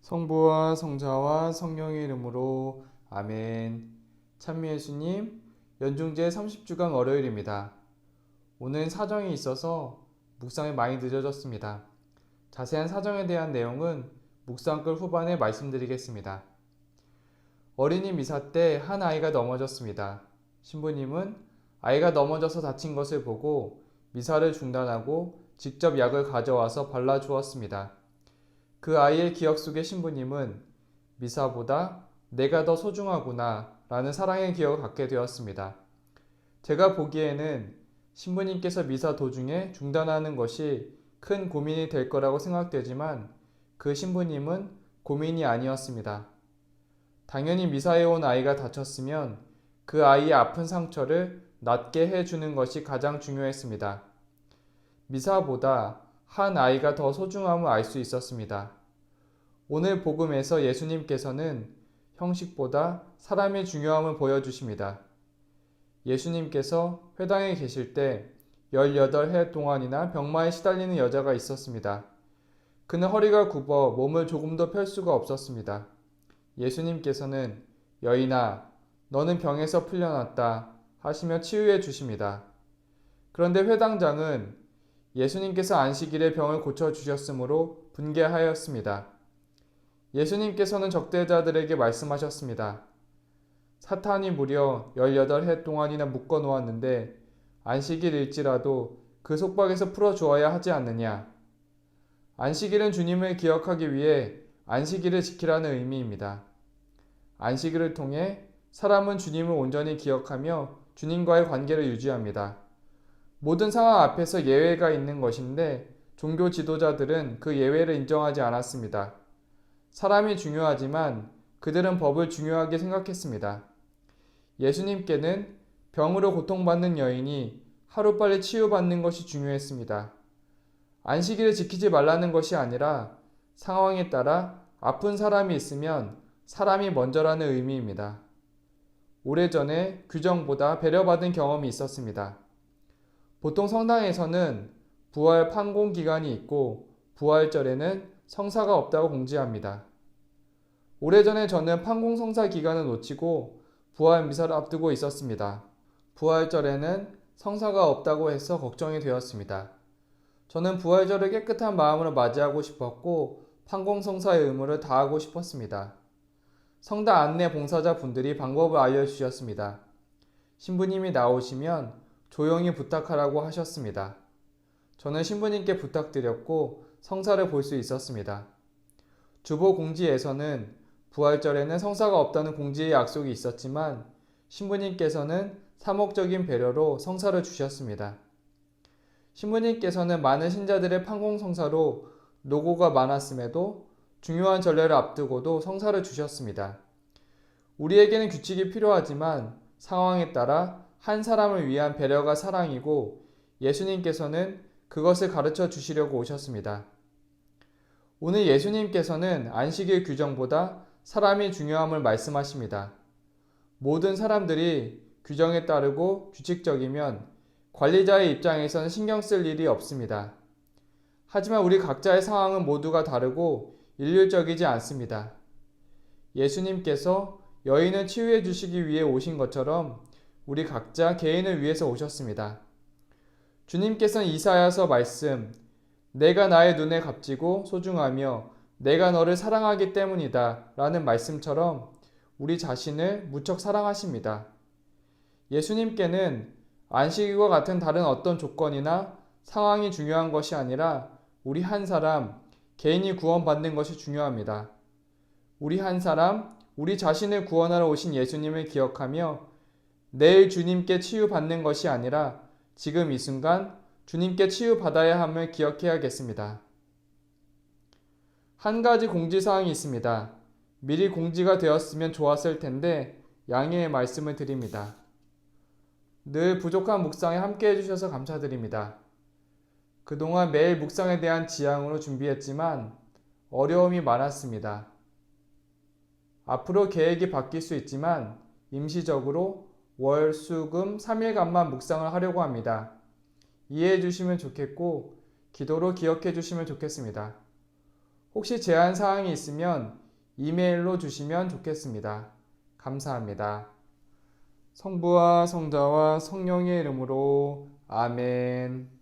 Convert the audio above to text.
성부와 성자와 성령의 이름으로 아멘. 찬미 예수님, 연중제 30주간 월요일입니다. 오늘 사정이 있어서 묵상이 많이 늦어졌습니다. 자세한 사정에 대한 내용은 묵상글 후반에 말씀드리겠습니다. 어린이 미사 때 한 아이가 넘어졌습니다. 신부님은 아이가 넘어져서 다친 것을 보고 미사를 중단하고 직접 약을 가져와서 발라주었습니다. 그 아이의 기억 속의 신부님은 미사보다 내가 더 소중하구나 라는 사랑의 기억을 갖게 되었습니다. 제가 보기에는 신부님께서 미사 도중에 중단하는 것이 큰 고민이 될 거라고 생각되지만 그 신부님은 고민이 아니었습니다. 당연히 미사에 온 아이가 다쳤으면 그 아이의 아픈 상처를 낫게 해주는 것이 가장 중요했습니다. 미사보다 한 아이가 더 소중함을 알 수 있었습니다. 오늘 복음에서 예수님께서는 형식보다 사람의 중요함을 보여주십니다. 예수님께서 회당에 계실 때 18해 동안이나 병마에 시달리는 여자가 있었습니다. 그는 허리가 굽어 몸을 조금도 펼 수가 없었습니다. 예수님께서는 여인아, 너는 병에서 풀려났다 하시며 치유해 주십니다. 그런데 회당장은 예수님께서 안식일에 병을 고쳐주셨으므로 분개하였습니다. 예수님께서는 적대자들에게 말씀하셨습니다. 사탄이 무려 18해 동안이나 묶어 놓았는데 안식일일지라도 그 속박에서 풀어주어야 하지 않느냐. 안식일은 주님을 기억하기 위해 안식일을 지키라는 의미입니다. 안식일을 통해 사람은 주님을 온전히 기억하며 주님과의 관계를 유지합니다. 모든 상황 앞에서 예외가 있는 것인데 종교 지도자들은 그 예외를 인정하지 않았습니다. 사람이 중요하지만 그들은 법을 중요하게 생각했습니다. 예수님께는 병으로 고통받는 여인이 하루빨리 치유받는 것이 중요했습니다. 안식일을 지키지 말라는 것이 아니라 상황에 따라 아픈 사람이 있으면 사람이 먼저라는 의미입니다. 오래전에 규정보다 배려받은 경험이 있었습니다. 보통 성당에서는 부활 판공 기간이 있고 부활절에는 성사가 없다고 공지합니다. 오래전에 저는 판공 성사 기간을 놓치고 부활 미사를 앞두고 있었습니다. 부활절에는 성사가 없다고 해서 걱정이 되었습니다. 저는 부활절을 깨끗한 마음으로 맞이하고 싶었고 판공 성사의 의무를 다하고 싶었습니다. 성당 안내 봉사자 분들이 방법을 알려주셨습니다. 신부님이 나오시면 조용히 부탁하라고 하셨습니다. 저는 신부님께 부탁드렸고 성사를 볼 수 있었습니다. 주보 공지에서는 부활절에는 성사가 없다는 공지의 약속이 있었지만 신부님께서는 사목적인 배려로 성사를 주셨습니다. 신부님께서는 많은 신자들의 판공 성사로 노고가 많았음에도 중요한 전례를 앞두고도 성사를 주셨습니다. 우리에게는 규칙이 필요하지만 상황에 따라 한 사람을 위한 배려가 사랑이고 예수님께서는 그것을 가르쳐 주시려고 오셨습니다. 오늘 예수님께서는 안식일 규정보다 사람이 중요함을 말씀하십니다. 모든 사람들이 규정에 따르고 규칙적이면 관리자의 입장에서는 신경 쓸 일이 없습니다. 하지만 우리 각자의 상황은 모두가 다르고 일률적이지 않습니다. 예수님께서 여인을 치유해 주시기 위해 오신 것처럼 우리 각자 개인을 위해서 오셨습니다. 주님께서는 이사야서 말씀, 내가 나의 눈에 값지고 소중하며 내가 너를 사랑하기 때문이다 라는 말씀처럼 우리 자신을 무척 사랑하십니다. 예수님께는 안식일과 같은 다른 어떤 조건이나 상황이 중요한 것이 아니라 우리 한 사람, 개인이 구원받는 것이 중요합니다. 우리 한 사람, 우리 자신을 구원하러 오신 예수님을 기억하며 내일 주님께 치유받는 것이 아니라 지금 이 순간 주님께 치유받아야 함을 기억해야겠습니다. 한 가지 공지사항이 있습니다. 미리 공지가 되었으면 좋았을 텐데 양해의 말씀을 드립니다. 늘 부족한 묵상에 함께 해주셔서 감사드립니다. 그동안 매일 묵상에 대한 지향으로 준비했지만 어려움이 많았습니다. 앞으로 계획이 바뀔 수 있지만 임시적으로 월, 수, 금 3일간만 묵상을 하려고 합니다. 이해해 주시면 좋겠고 기도로 기억해 주시면 좋겠습니다. 혹시 제안 사항이 있으면 이메일로 주시면 좋겠습니다. 감사합니다. 성부와 성자와 성령의 이름으로 아멘.